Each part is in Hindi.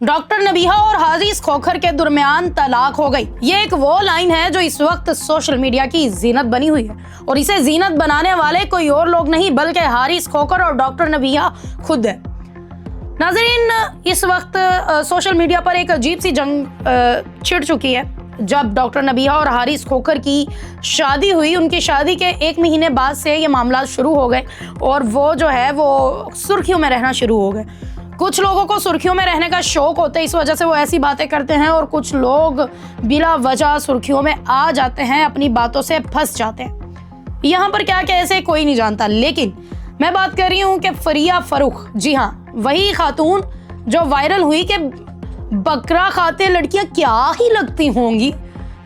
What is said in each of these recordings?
डॉक्टर नबीहा और हारिस खोखर के दरमियान तलाक हो गई। ये एक वो लाइन है जो इस वक्त सोशल मीडिया की जीनत बनी हुई है और इसे जीनत बनाने वाले कोई और लोग नहीं बल्कि हारिस खोखर और डॉक्टर नबीहा खुद है। नाज़रीन, इस वक्त सोशल मीडिया पर एक अजीब सी जंग छिड़ चुकी है। जब डॉक्टर नबीहा और हारिस खोखर की शादी हुई, उनकी शादी के 1 महीने बाद से ये मामला शुरू हो गए और वो जो है वो सुर्खियों में रहना शुरू हो गए। कुछ लोगों को सुर्खियों में रहने का शौक होता है, इस वजह से वो ऐसी बातें करते हैं और कुछ लोग बिला वजह सुर्खियों में आ जाते हैं, अपनी बातों से फंस जाते हैं। यहाँ पर क्या कैसे कोई नहीं जानता, लेकिन मैं बात कर रही हूँ कि फरिया फरूख, जी हाँ, वही खातून जो वायरल हुई कि बकरा खाते लड़कियां क्या ही लगती होंगी,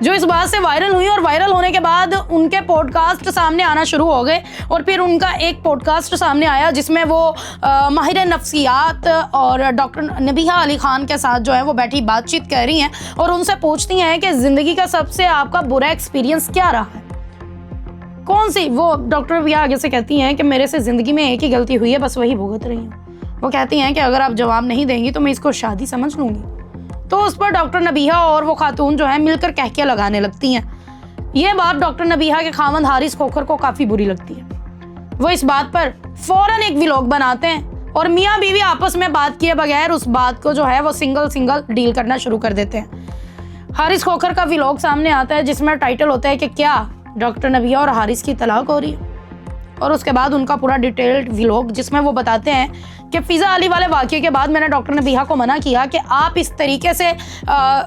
जो इस बात से वायरल हुई और वायरल होने के बाद उनके पॉडकास्ट सामने आना शुरू हो गए। और फिर उनका एक पॉडकास्ट सामने आया जिसमें वो माहिर नफ्सियात और डॉक्टर नबीहा अली खान के साथ जो है वो बैठी बातचीत कर रही हैं और उनसे पूछती हैं कि ज़िंदगी का सबसे आपका बुरा एक्सपीरियंस क्या रहा है, कौन सी। वो डॉक्टर नबीहा आगे से कहती हैं कि मेरे से ज़िंदगी में एक ही गलती हुई है, बस वही भुगत रही हूँ। वो कहती हैं कि अगर आप जवाब नहीं देंगी तो मैं इसको शादी समझ लूँगी। तो उस पर डॉक्टर नबीहा और वो खातून जो है मिलकर कहके लगाने लगती हैं। ये बात डॉक्टर नबीहा के खामद हारिस खोखर को काफ़ी बुरी लगती है। वो इस बात पर फौरन एक व्लॉग बनाते हैं और मियाँ बीवी आपस में बात किए बगैर उस बात को जो है वो सिंगल डील करना शुरू कर देते हैं। हारिस खोखर का व्लॉग सामने आता है जिसमें टाइटल होता है कि क्या डॉक्टर नबीहा और हारिस की तलाक हो रही है, और उसके बाद उनका पूरा डिटेल्ड व्लॉग जिसमें वो बताते हैं कि फ़िज़ा अली वाले वाक़ये के बाद मैंने डॉक्टर नबीहा को मना किया कि आप इस तरीके से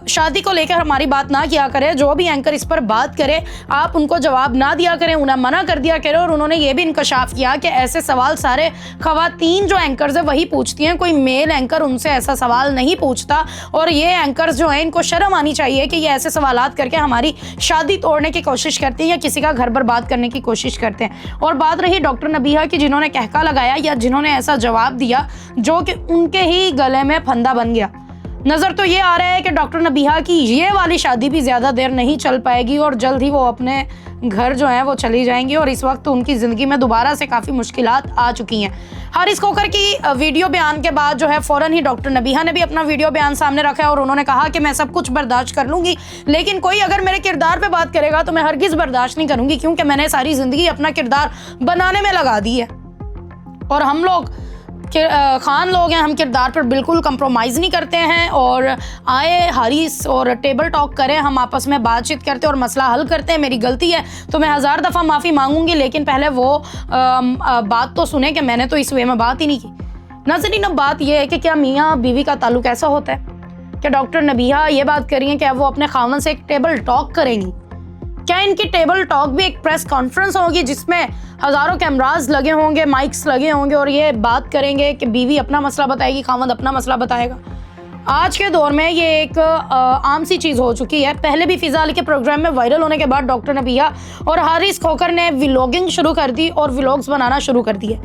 शादी को लेकर हमारी बात ना किया करें। जो भी एंकर इस पर बात करे आप उनको जवाब ना दिया करें, उन्हें मना कर दिया करें। और उन्होंने ये भी इंकशाफ किया कि ऐसे सवाल सारे ख़वातीन जो एंकर्स हैं वही पूछती हैं, कोई मेल एंकर उनसे ऐसा सवाल नहीं पूछता। और ये एंकर्स जो हैं इनको शर्म आनी चाहिए कि ये ऐसे सवालात करके हमारी शादी तोड़ने की कोशिश करते हैं या किसी का घर बर्बाद करने की कोशिश करते हैं। और बात रही डॉक्टर नबीहा की, जिन्होंने कहका लगाया या जिन्होंने ऐसा जवाब दिया जो कि उनके ही गले में फंदा बन गया। नजर तो ये आ रहा है कि डॉक्टर नबीहा की ये वाली शादी भी ज्यादा देर नहीं चल पाएगी और जल्द ही वो अपने घर जो है वो चली जाएंगी। और इस वक्त उनकी जिंदगी में दोबारा से काफी मुश्किलात आ चुकी हैं। हारिस खोखर की वीडियो बयान के बाद जो है फौरन ही डॉक्टर नबीहा ने भी अपना वीडियो बयान सामने रखा है और उन्होंने कहा कि मैं सब कुछ बर्दाश्त कर लूंगी, लेकिन कोई अगर मेरे किरदार पे बात करेगा तो मैं हरगिज बर्दाश्त नहीं करूंगी, क्योंकि मैंने सारी जिंदगी अपना किरदार बनाने में लगा दी है। और हम लोग खान लोग हैं, हम किरदार पर बिल्कुल कंप्रोमाइज़ नहीं करते हैं। और आए हारिस और टेबल टॉक करें, हम आपस में बातचीत करते हैं और मसला हल करते हैं। मेरी गलती है तो मैं 1000 दफ़ा माफ़ी मांगूंगी, लेकिन पहले वो बात तो सुने कि मैंने तो इस वे में बात ही नहीं की। नाज़रीन, अब बात यह है कि क्या मियाँ बीवी का ताल्लुक ऐसा होता है कि डॉक्टर नबीहा ये बात कर रही हैं कि वो अपने खामन से एक टेबल टॉक करेंगी। क्या इनकी टेबल टॉक भी एक प्रेस कॉन्फ्रेंस होगी जिसमें हज़ारों कैमरास लगे होंगे, माइक्स लगे होंगे और ये बात करेंगे कि बीवी अपना मसला बताएगी, खामद अपना मसला बताएगा। आज के दौर में ये एक आम सी चीज़ हो चुकी है। पहले भी फ़िज़ा अली के प्रोग्राम में वायरल होने के बाद डॉक्टर नबीहा और हारिस खोखर ने व्लॉगिंग शुरू कर दी और व्लॉग्स बनाना शुरू कर दिए।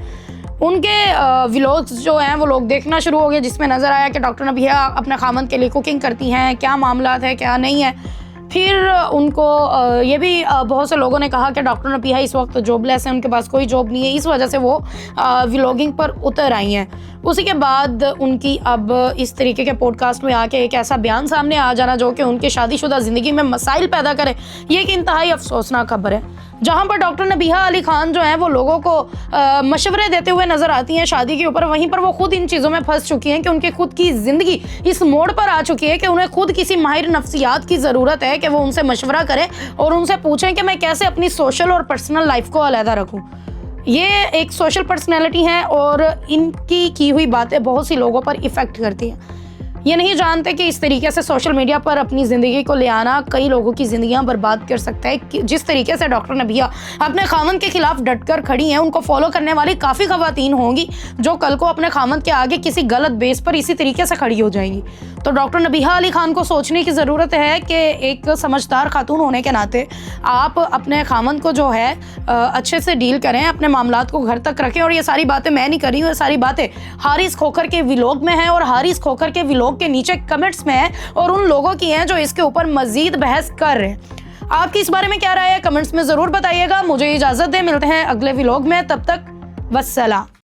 उनके व्लॉग्स जो हैं वो लोग देखना शुरू हो गए, जिसमें नज़र आया कि डॉक्टर नबीहा अपने खामद के लिए कुकिंग करती हैं, क्या मामलात है क्या नहीं है। फिर उनको ये भी बहुत से लोगों ने कहा कि डॉक्टर नबीहा इस वक्त जॉबलेस हैं, उनके पास कोई जॉब नहीं है, इस वजह से वो व्लॉगिंग पर उतर आई हैं। उसी के बाद उनकी अब इस तरीके के पॉडकास्ट में आके एक ऐसा बयान सामने आ जाना जो कि उनकी शादीशुदा ज़िंदगी में मसाइल पैदा करे, ये एक इंतहाई अफसोसनाक खबर है। जहाँ पर डॉक्टर नबीहा अली खान जो हैं वो लोगों को मशवरे देते हुए नज़र आती हैं शादी के ऊपर, वहीं पर वो खुद इन चीज़ों में फंस चुकी हैं कि उनकी खुद की ज़िंदगी इस मोड़ पर आ चुकी है कि उन्हें खुद किसी माहिर नफ्सियात की ज़रूरत है कि वो उनसे मशवरा करें और उनसे पूछें कि मैं कैसे अपनी सोशल और पर्सनल लाइफ को अलहदा रखूँ। ये एक सोशल पर्सनैलिटी हैं और इनकी की हुई बातें बहुत सी लोगों पर इफ़ेक्ट करती हैं। ये नहीं जानते कि इस तरीके से सोशल मीडिया पर अपनी ज़िंदगी को ले आना कई लोगों की ज़िंदगियां बर्बाद कर सकता है। कि जिस तरीके से डॉक्टर नबीहा अपने खामद के खिलाफ डटकर खड़ी हैं, उनको फॉलो करने वाली काफ़ी ख़वातीन होंगी जो कल को अपने खामद के आगे किसी गलत बेस पर इसी तरीके से खड़ी हो जाएंगी। तो डॉक्टर नबीहा अली खान को सोचने की ज़रूरत है कि एक समझदार खातून होने के नाते आप अपने खामद को जो है अच्छे से डील करें, अपने मामलात को घर तक रखें। और ये सारी बातें मैं नहीं कर रही हूँ, ये सारी बातें हारिस खोखर के व्लॉग में हैं और हारिस खोखर के व्लॉग के नीचे कमेंट्स में है और उन लोगों की हैं जो इसके ऊपर मजीद बहस कर रहे हैं। आपकी इस बारे में क्या राय है, कमेंट्स में ज़रूर बताइएगा। मुझे इजाज़त दें, मिलते हैं अगले व्लॉग में, तब तक वस्सलाम।